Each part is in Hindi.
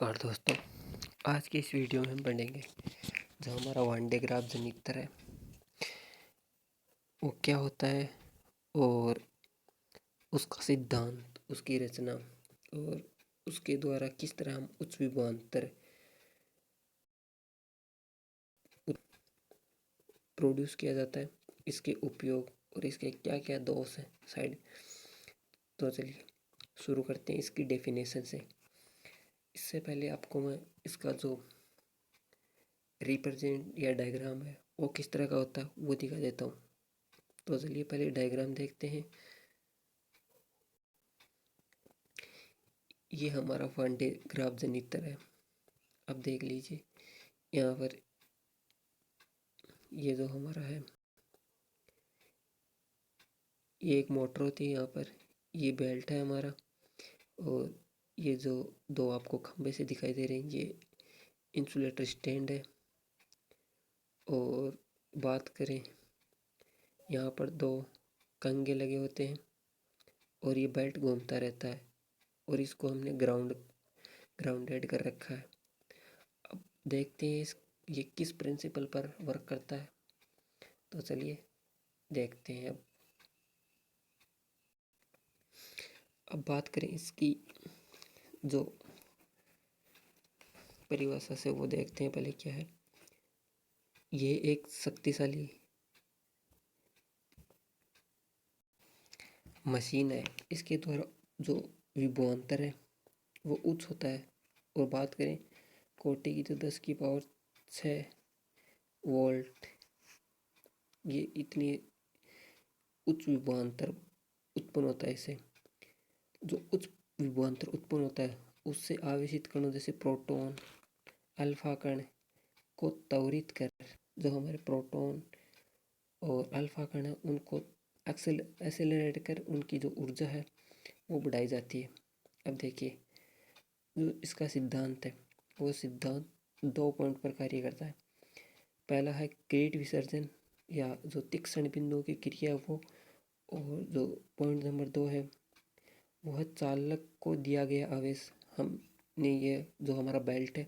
और दोस्तों, आज की इस वीडियो में हम पढ़ेंगे जो हमारा वन डे ग्राफ जनित्र है वो क्या होता है और उसका सिद्धांत, उसकी रचना और उसके द्वारा किस तरह हम उच्च विभवांतर प्रोड्यूस किया जाता है, इसके उपयोग और इसके क्या क्या दोष हैं साइड। तो चलिए शुरू करते हैं इसकी डेफिनेशन से। इससे पहले आपको मैं इसका जो रिप्रेजेंट या डायग्राम है वो किस तरह का होता है वो दिखा देता हूँ। तो चलिए पहले डायग्राम देखते हैं। ये हमारा वन डे ग्राफ जनित्र है। अब देख लीजिए यहाँ पर ये जो हमारा है, ये एक मोटर होती है। यहाँ पर ये बेल्ट है हमारा और ये जो दो आपको खंबे से दिखाई दे रहे हैं ये इंसुलेटर स्टैंड है। और बात करें, यहाँ पर दो कंगे लगे होते हैं और ये बेल्ट घूमता रहता है और इसको हमने ग्राउंडेड कर रखा है। अब देखते हैं ये किस प्रिंसिपल पर वर्क करता है। तो चलिए देखते हैं। अब बात करें इसकी जो परिभाषा से वो देखते हैं पहले क्या है। ये एक शक्तिशाली मशीन है। इसके द्वारा जो विभवांतर है वो उच्च होता है। और बात करें कोटि की तो 10 की पावर 6 वोल्ट, ये इतनी उच्च विभवांतर उत्पन्न होता है। इससे जो उच्च विभवांतर उत्पन्न होता है उससे आवेशित कणों जैसे प्रोटॉन, अल्फा कण को त्वरित कर, जो हमारे प्रोटॉन और अल्फा कण है उनको एक्सेलरेट कर उनकी जो ऊर्जा है वो बढ़ाई जाती है। अब देखिए जो इसका सिद्धांत है वो सिद्धांत 2 पॉइंट पर कार्य करता है। पहला है क्रिएट विसर्जन या जो तीक्ष्ण बिंदुओं की क्रिया वो। और जो पॉइंट नंबर 2 है वो है चालक को दिया गया आवेश। हमने ये जो हमारा बेल्ट है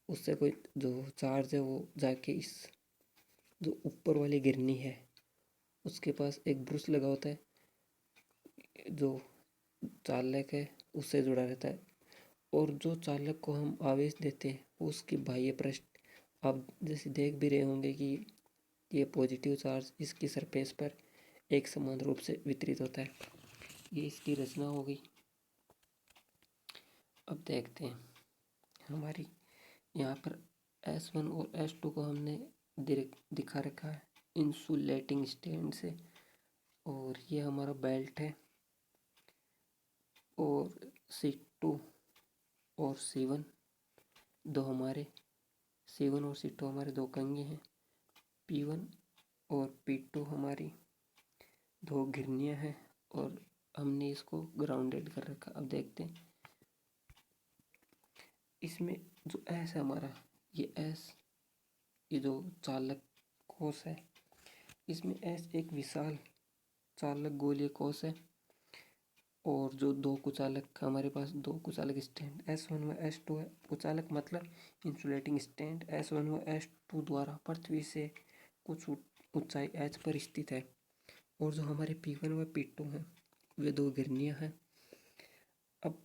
उससे कोई जो चार्ज है वो जाके इस जो ऊपर वाली गिरनी है उसके पास एक ब्रुश लगा होता है जो चालक है उससे जुड़ा रहता है। और जो चालक को हम आवेश देते हैं वो उसकी बाह्य पृष्ठ, आप जैसे देख भी रहे होंगे कि ये पॉजिटिव चार्ज इसकी सरफेस पर एक समान रूप से वितरित होता है। ये इसकी रचना हो गई। अब देखते हैं हमारी यहाँ पर S1 और S2 को हमने दिखा रखा है इंसुलेटिंग स्टैंड से। और ये हमारा बेल्ट है और C2 और C1 दो हमारे C1 और C2 हमारे दो कंगे हैं। P1 और P2 हमारी दो घिरनियाँ हैं और हमने इसको ग्राउंडेड कर रखा। अब देखते हैं इसमें जो S है हमारा, ये S, ये जो चालक कोश है इसमें S एक विशाल चालक गोलीय कोश है। और जो दो कुचालक हमारे पास दो कुचालक स्टैंड S1 व S2 है। कुचालक मतलब इंसुलेटिंग स्टैंड S1 व S2 द्वारा पृथ्वी से कुछ ऊंचाई H पर स्थित है। और जो हमारे P1 व P2 हैं वे दो गिरनियाँ हैं। अब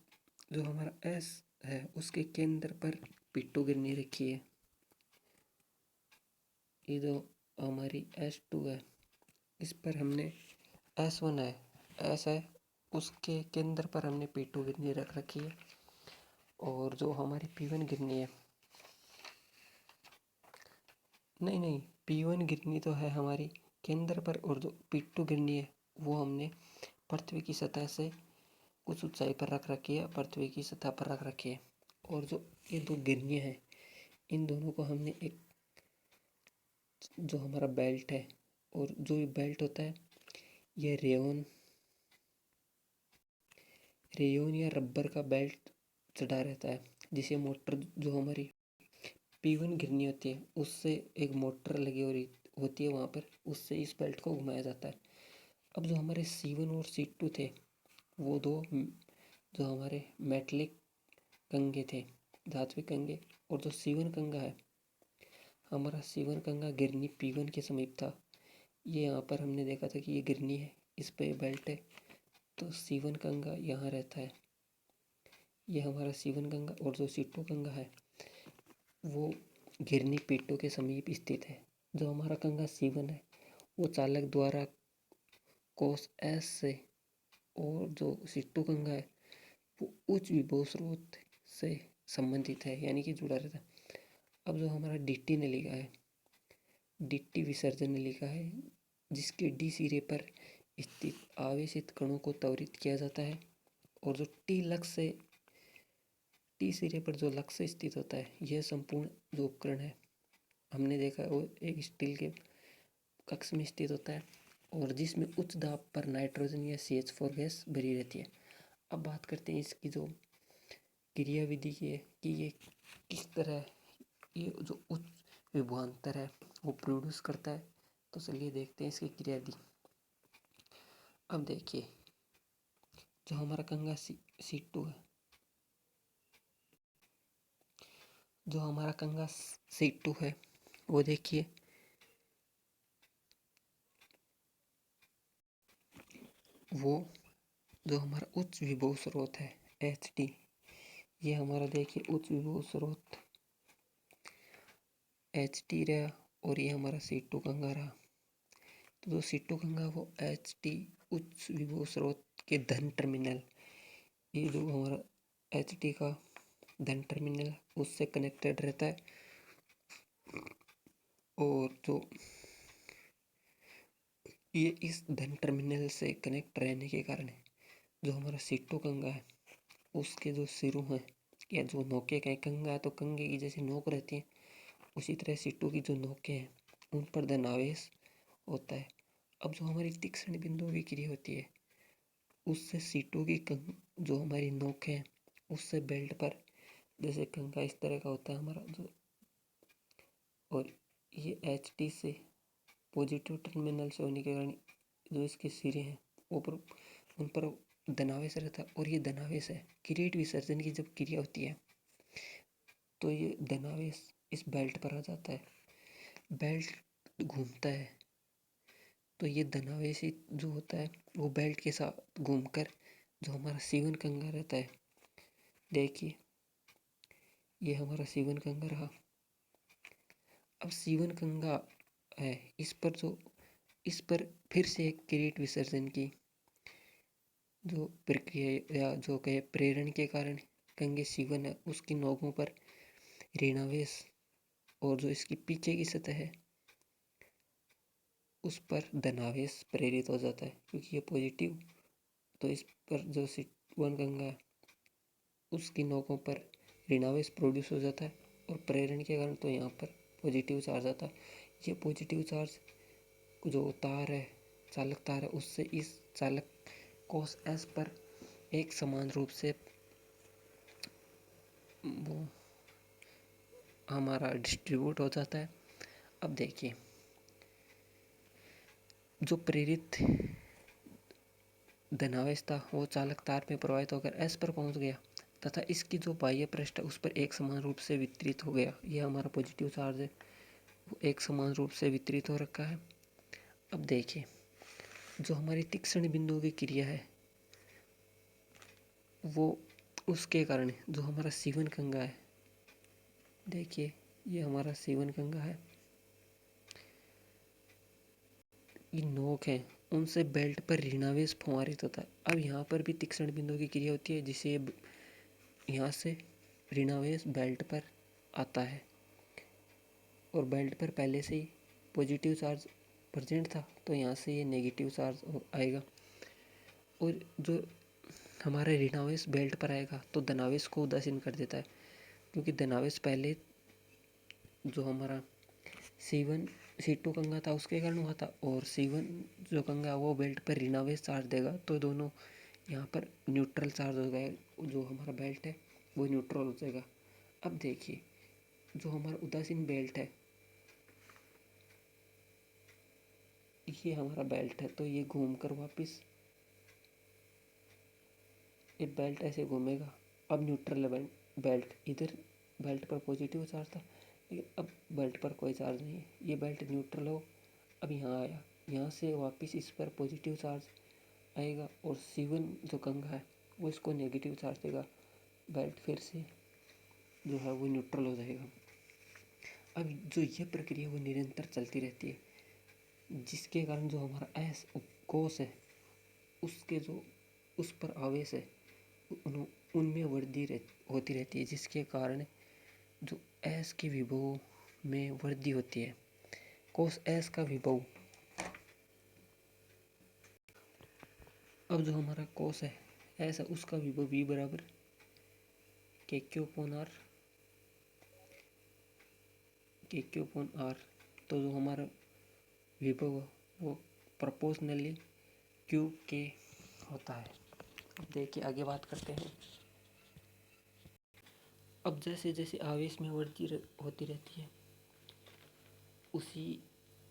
जो हमारा S है उसके केंद्र पर P2 गिरनी रखी है। ये जो हमारी S2 है इस पर हमने S1 है, S है उसके केंद्र पर हमने P2 गिरनी रख रखी है। और जो हमारी P1 गिरनी है, नहीं P1 गिरनी तो है हमारी केंद्र पर और जो P2 गिरनी है वो हमने पृथ्वी की सतह से कुछ ऊंचाई पर रख रखी है, पृथ्वी की सतह पर रख रखी है। और जो ये दो गिरनियाँ हैं इन दोनों को हमने एक जो हमारा बेल्ट है, और जो ये बेल्ट होता है ये रेयोन या रबर का बेल्ट चढ़ा रहता है, जिसे मोटर जो हमारी P1 गिरनी होती है उससे एक मोटर लगी हो रही होती है वहाँ पर, उससे इस बेल्ट को घुमाया जाता है। अब जो हमारे C1 और C2 थे वो दो जो हमारे मेटलिक कंगे थे धात्विक कंगे। और जो C1 कंगा है, हमारा C1 कंगा गिरनी P1 के समीप था। ये यहाँ पर हमने देखा था कि ये गिरनी है, इस पे बेल्ट है, तो C1 कंगा यहाँ रहता है। ये हमारा C1 कंगा। और जो C2 कंगा है वो गिरनी P2 के समीप स्थित है। जो हमारा कंगा C1 है वो चालक द्वारा कोस S से, और जो C2 कंगा है वो उच्च विभव स्रोत से संबंधित है, यानी कि जुड़ा रहता है। अब जो हमारा DT ने लिखा है, DT विसर्जन ने लिखा है, जिसके D सिरे पर स्थित आवेशित कणों को त्वरित किया जाता है। और जो T सिरे पर जो लक्ष्य स्थित होता है, यह संपूर्ण जो उपकरण है हमने देखा है वो एक स्टील के कक्ष में स्थित होता है, और जिसमें उच्च दाब पर नाइट्रोजन या CH4 गैस भरी रहती है। अब बात करते हैं इसकी जो क्रियाविधि की है कि ये किस तरह ये जो उच्च विभवांतर है वो प्रोड्यूस करता है। तो चलिए देखते हैं इसकी क्रियाविधि। अब देखिए, जो हमारा कंगा C2 है, जो हमारा कंगा C2 है वो देखिए, वो जो हमारा उच्च विभव स्रोत है HD, ये हमारा देखिए उच्च विभव स्रोत HD रहा, और ये हमारा C2 कंगा रहा। तो जो C2 कंगा वो HD उच्च विभव स्रोत के धन टर्मिनल, ये जो हमारा HD का धन टर्मिनल उससे कनेक्टेड रहता है। और जो ये इस धन टर्मिनल से कनेक्ट रहने के कारण जो हमारा C2 कंगा है उसके जो सिरों हैं या जो नोकें का कंगा है तो कंगे की जैसे नोक रहती है, उसी तरह C2 की जो नोकें हैं उन पर धन आवेश होता है। अब जो हमारी तीक्ष्ण बिंदु की क्रिया होती है उससे C2 की जो हमारी नोक है उससे बेल्ट पर, जैसे कंगा इस तरह का होता है हमारा जो, और ये HD से पॉजिटिव टर्मिनल से होने के कारण जो इसके सिरे हैं ऊपर उन पर धनावेश रहता है। और ये धनावेश है किरीट विसर्जन की जब क्रिया होती है तो ये धनावेश इस बेल्ट पर आ जाता है, बेल्ट घूमता है, तो ये धनावेश जो होता है वो बेल्ट के साथ घूमकर जो हमारा C1 कंगा रहता है, देखिए ये हमारा C1 कंगा रहा। अब C1 कंगा है, इस पर फिर से एक किरीट विसर्जन की जो प्रक्रिया या जो कहे प्रेरण के कारण कंगे C1 है उसकी नोकों पर ऋणावेश, और जो इसकी पीछे की सतह है उस पर धनावेश प्रेरित हो जाता है क्योंकि ये पॉजिटिव। तो इस पर जो C1 कंगा है उसकी नोकों पर ऋणावेश प्रोड्यूस हो जाता है, और प्रेरण के कारण तो यहाँ पर पॉजिटिव चार्ज आता है। ये पॉजिटिव चार्ज जो तार है, चालक तार है, उससे इस चालक कोस S पर एक समान रूप से वो हमारा डिस्ट्रीब्यूट हो जाता है। अब देखिए, जो प्रेरित धनावेश था वो चालक तार में प्रवाहित होकर S पर पहुंच गया तथा इसकी जो बाह्य पृष्ठ है उस पर एक समान रूप से वितरित हो गया। यह हमारा पॉजिटिव चार्ज है, वो एक समान रूप से वितरित हो रखा है। अब देखिए, जो हमारी तीक्ष्ण बिंदु की क्रिया है वो उसके कारण जो हमारा C1 कंगा है, देखिए ये हमारा C1 कंगा है, ये नोक है उनसे बेल्ट पर ऋणावेश फुहारित होता है। अब यहाँ पर भी तीक्ष्ण बिंदु की क्रिया होती है जिसे यहाँ से ऋणावेश बेल्ट पर आता है, और बेल्ट पर पहले से ही पॉजिटिव चार्ज प्रेजेंट था तो यहाँ से ये नेगेटिव चार्ज आएगा, और जो हमारा ऋणावेश बेल्ट पर आएगा तो धनावेश को उदासीन कर देता है, क्योंकि धनावेश पहले जो हमारा C2 कंगा था उसके कारण हुआ था, और C1 जो कंगा वो बेल्ट पर ऋणावेश चार्ज देगा तो दोनों यहाँ पर न्यूट्रल चार्ज हो गए, जो हमारा बेल्ट है वो न्यूट्रल हो जाएगा। अब देखिए, जो हमारा उदासीन बेल्ट है, ये हमारा बेल्ट है तो ये घूमकर वापस ये बेल्ट ऐसे घूमेगा। अब न्यूट्रल बेल्ट इधर बेल्ट पर पॉजिटिव चार्ज था, लेकिन अब बेल्ट पर कोई चार्ज नहीं है, ये बेल्ट न्यूट्रल हो। अब यहाँ आया, यहाँ से वापस इस पर पॉजिटिव चार्ज आएगा और C1 जो कंघा है वो इसको नेगेटिव चार्ज देगा, बेल्ट फिर से जो है वो न्यूट्रल हो जाएगा। अब जो ये प्रक्रिया वो निरंतर चलती रहती है, जिसके कारण जो हमारा एस कोस है उसके जो उस पर आवेश है उनमें वृद्धि होती रहती है, जिसके कारण जो एस के विभव में वृद्धि होती है। कोस एस का विभव, अब जो हमारा कोस है एस है उसका विभव V बराबर KQ/R, KQ/R। तो जो हमारा विभव है वो प्रोपोर्शनली Q के होता है। अब देखिए आगे बात करते हैं। अब जैसे जैसे आवेश में वृद्धि होती रहती है, उसी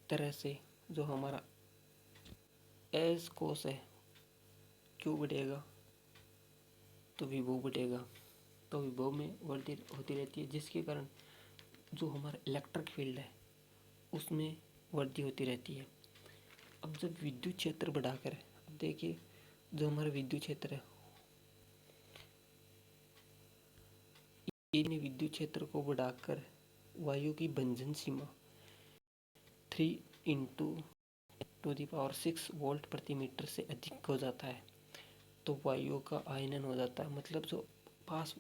तरह से जो हमारा एस कोस है Q बढ़ेगा तो विभव बढ़ेगा, तो विभव में वृद्धि होती रहती है, जिसके कारण जो हमारा इलेक्ट्रिक फील्ड है उसमें वृद्धि होती रहती है। अब जब विद्युत क्षेत्र बढ़ाकर, अब देखिए जो हमारा विद्युत क्षेत्र है इन्हें विद्युत क्षेत्र को बढ़ाकर वायु की भंजन सीमा 3 × 10⁻⁶ वोल्ट प्रति मीटर से अधिक हो जाता है, तो वायु का आयनन हो जाता है। मतलब जो पास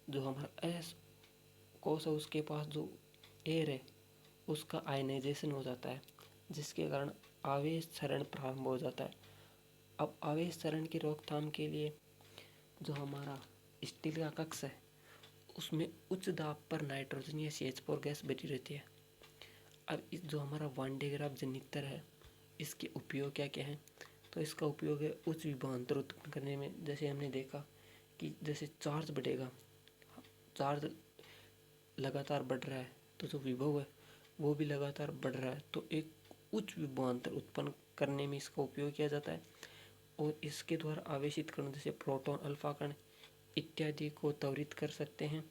जो हमारा एस कोस है उसके पास जो एयर है उसका आयनाइजेशन हो जाता है, जिसके कारण आवेश क्षरण प्रारंभ हो जाता है। अब आवेश क्षरण की रोकथाम के लिए जो हमारा स्टील का कक्ष है उसमें उच्च दाब पर नाइट्रोजन या CH4 गैस भरी रहती है। अब इस जो हमारा वान डे ग्राफ जनित्र है इसके उपयोग क्या क्या है, तो इसका उपयोग है उच्च विभवांतर उत्पन्न करने में। जैसे हमने देखा कि जैसे चार्ज बढ़ेगा, चार्ज लगातार बढ़ रहा है तो जो विभव है वो भी लगातार बढ़ रहा है, तो एक उच्च विभवांतर उत्पन्न करने में इसका उपयोग किया जाता है। और इसके द्वारा आवेशित कण जैसे प्रोटॉन, अल्फा कण इत्यादि को त्वरित कर सकते हैं।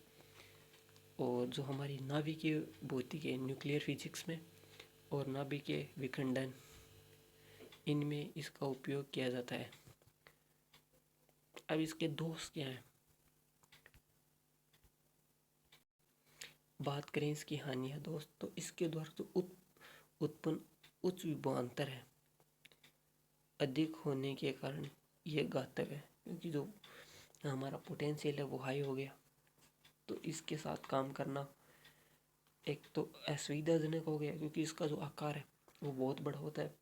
और जो हमारी नाभिकीय भौतिकी न्यूक्लियर फिजिक्स में और नाभिकीय विखंडन इनमें इसका उपयोग किया जाता है। अब इसके दोष क्या हैं, बात करें इसकी हानियाँ दोस्त, तो इसके द्वारा जो उत्पन्न उच्च विभवांतर है अधिक होने के कारण ये घातक है, क्योंकि जो हमारा पोटेंशियल है वो हाई हो गया, तो इसके साथ काम करना एक तो असुविधाजनक हो गया, क्योंकि इसका जो आकार है वो बहुत बड़ा होता है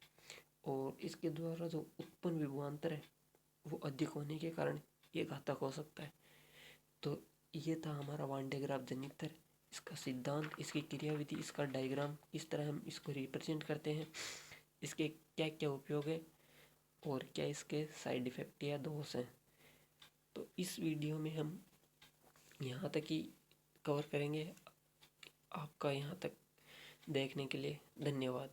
और इसके द्वारा जो उत्पन्न विभवांतर है वो अधिक होने के कारण ये घातक हो सकता है। तो ये था हमारा वान डे ग्राफ जनित्र, इसका सिद्धांत, इसकी क्रियाविधि, इसका डायग्राम, किस तरह हम इसको रिप्रेजेंट करते हैं, इसके क्या क्या उपयोग है और क्या इसके साइड इफ़ेक्ट या दोष हैं। तो इस वीडियो में हम यहाँ तक ही कवर करेंगे। आपका यहाँ तक देखने के लिए धन्यवाद।